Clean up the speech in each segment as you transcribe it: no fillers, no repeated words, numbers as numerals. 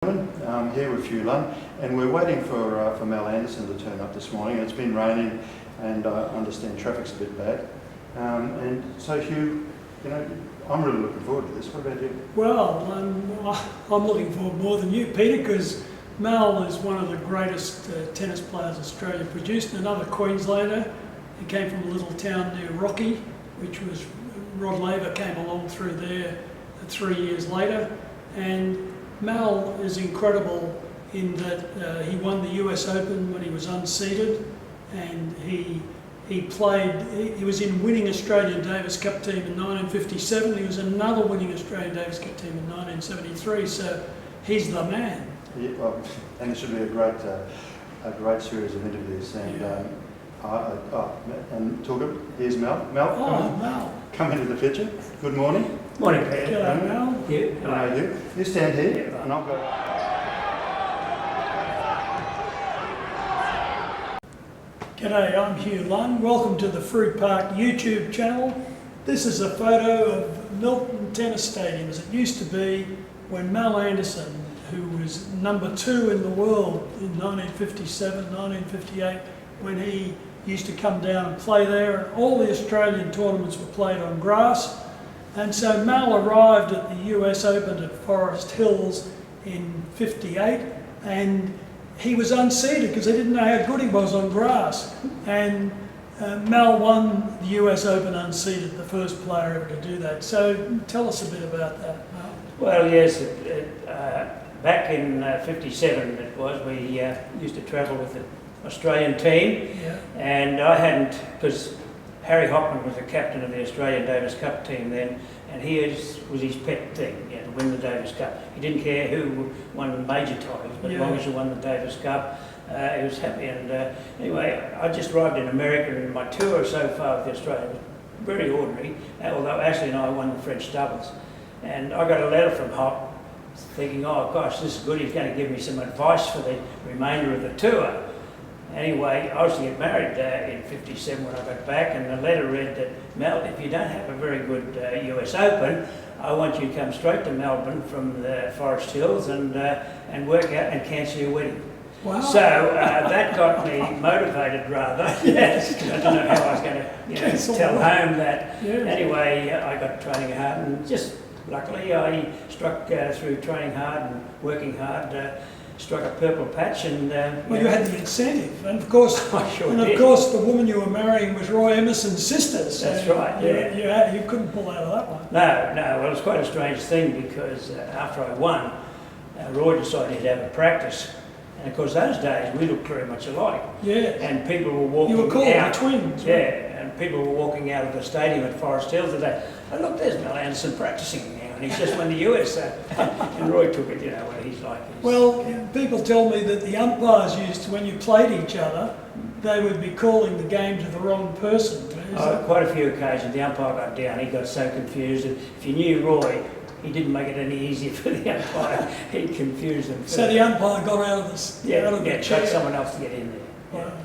I'm here with Frew and we're waiting for Mel Anderson to turn up this morning. It's been raining and I understand traffic's a bit bad. And so Hugh, I'm really looking forward to this. What about you? Well, I'm looking forward more than you, Peter, because Mel is one of the greatest tennis players Australia produced. Another Queenslander. He came from a little town near Rocky, which was Rod Laver came along through there 3 years later. And Mel is incredible in that he won the US Open when he was unseeded, and he was in winning Australian Davis Cup team in 1957. He was another winning Australian Davis Cup team in 1973. So he's the man. Yeah, well, and it should be a great series of interviews. And and here's Mel. Mel, come into the picture. Good morning. Morning, Peter. G'day, Mel. How are you? You stand here, and I'll go. G'day, I'm Hugh Lunn. Welcome to the Frew Park YouTube channel. This is a photo of Milton Tennis Stadium as it used to be when Mel Anderson, who was number 2 in the world in 1957, 1958, when he used to come down and play there. All the Australian tournaments were played on grass. And so Mel arrived at the US Open at Forest Hills in '58, and he was unseeded because they didn't know how good he was on grass. And Mel won the US Open unseeded, the first player ever to do that. So tell us a bit about that, Mel. Well, yes, back in '57 it was, we used to travel with the Australian team, and I hadn't, because Harry Hockman was the captain of the Australian Davis Cup team then, and was his pet thing, to win the Davis Cup. He didn't care who won the major titles, but as long as you won the Davis Cup, he was happy. And anyway, I just arrived in America, and my tour so far with the Australian was very ordinary, although Ashley and I won the French doubles. And I got a letter from Hock thinking, oh gosh, this is good, he's going to give me some advice for the remainder of the tour. Anyway, I was to get married in '57 when I got back, and the letter read that, Mel, if you don't have a very good US Open, I want you to come straight to Melbourne from the Forest Hills and work out and cancel your wedding. Wow. So that got me motivated rather. Yes, I didn't know how I was going to tell home that. Yeah. Anyway, I got training hard, and just luckily I struck through training hard and working hard. Struck a purple patch, and well, you had the incentive, and of course, of course, the woman you were marrying was Roy Emerson's sister. So that's right. Yeah, you couldn't pull out of that one. No. Well, it was quite a strange thing because after I won, Roy decided he'd have a practice, and of course, those days we looked very much alike. Yeah. And people were walking. You were called out. the twins. Yeah, right? and people were walking out of the stadium at Forest Hills and they, oh look, there's Mel Anderson practicing now, and he's just won the US. And Roy took it, what he's like. Well, people tell me that the umpires used to, when you played each other, they would be calling the game to the wrong person. Quite a few occasions the umpire got down, he got so confused. If you knew Roy, he didn't make it any easier for the umpire. He confused them. So the umpire got out of this. Got someone else to get in there.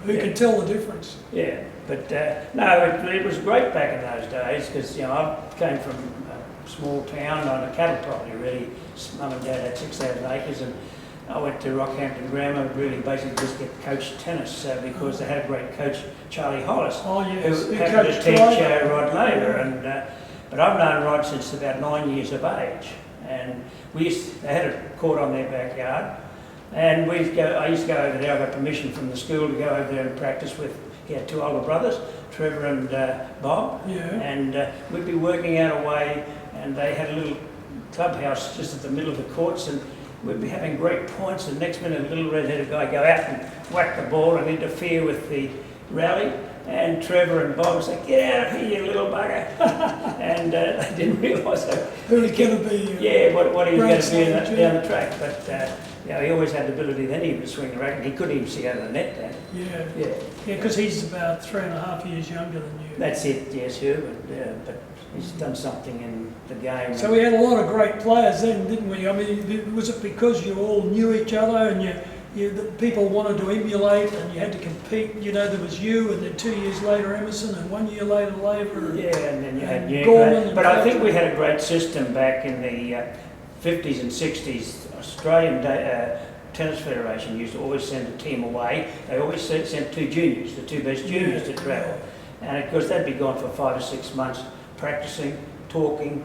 Who could tell the difference? Yeah, but no, it was great back in those days because I came from a small town on a cattle property really. Mum and Dad had 6,000 acres, and I went to Rockhampton Grammar really basically just get coached tennis because they had a great coach, Charlie Hollis, who happened to teach Rod Laver. And but I've known Rod since about 9 years of age, and they had a court on their backyard. And I used to go over there. I got permission from the school to go over there and practice with. He had 2 older brothers, Trevor and Bob. Yeah. And we'd be working out a way, and they had a little clubhouse just at the middle of the courts, and we'd be having great points. And next minute, a little red-headed guy go out and whack the ball and interfere with the rally. And Trevor and Bob said, "Get out of here, you little bugger!" And they didn't realise who was going to be. What he was going to be down the track. But he always had the ability. Then he would swing the racket. He couldn't even see over the net. Then. Because he's about 3.5 years younger than you. That's it. Yes, Hugh. But he's done something in the game. So we had a lot of great players then, didn't we? I mean, was it because you all knew each other and the people wanted to emulate and you had to compete? There was you, and then 2 years later Emerson, and 1 year later Laver. And then you had Gorman. But I think we had a great system back in the 50s and 60s. Australian Tennis Federation used to always send a team away. They always sent 2 juniors, the 2 best juniors to travel. And of course they'd be gone for 5 or 6 months practicing, talking,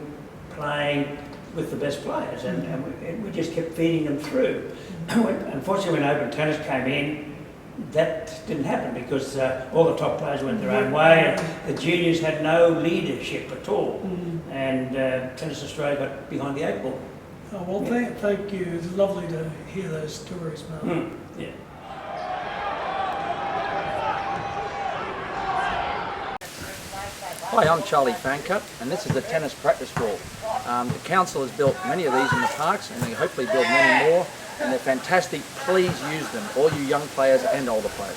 playing with the best players, and we just kept feeding them through. Unfortunately, when Open Tennis came in, that didn't happen because all the top players went their own way, and the juniors had no leadership at all. And Tennis Australia got behind the 8 ball. Oh, well, thank you. It's lovely to hear those stories, Mel. Yeah. Hi, I'm Charlie Fancutt, and this is the tennis practice ball. The council has built many of these in the parks, and they hopefully build many more, and they're fantastic. Please use them, all you young players and older players.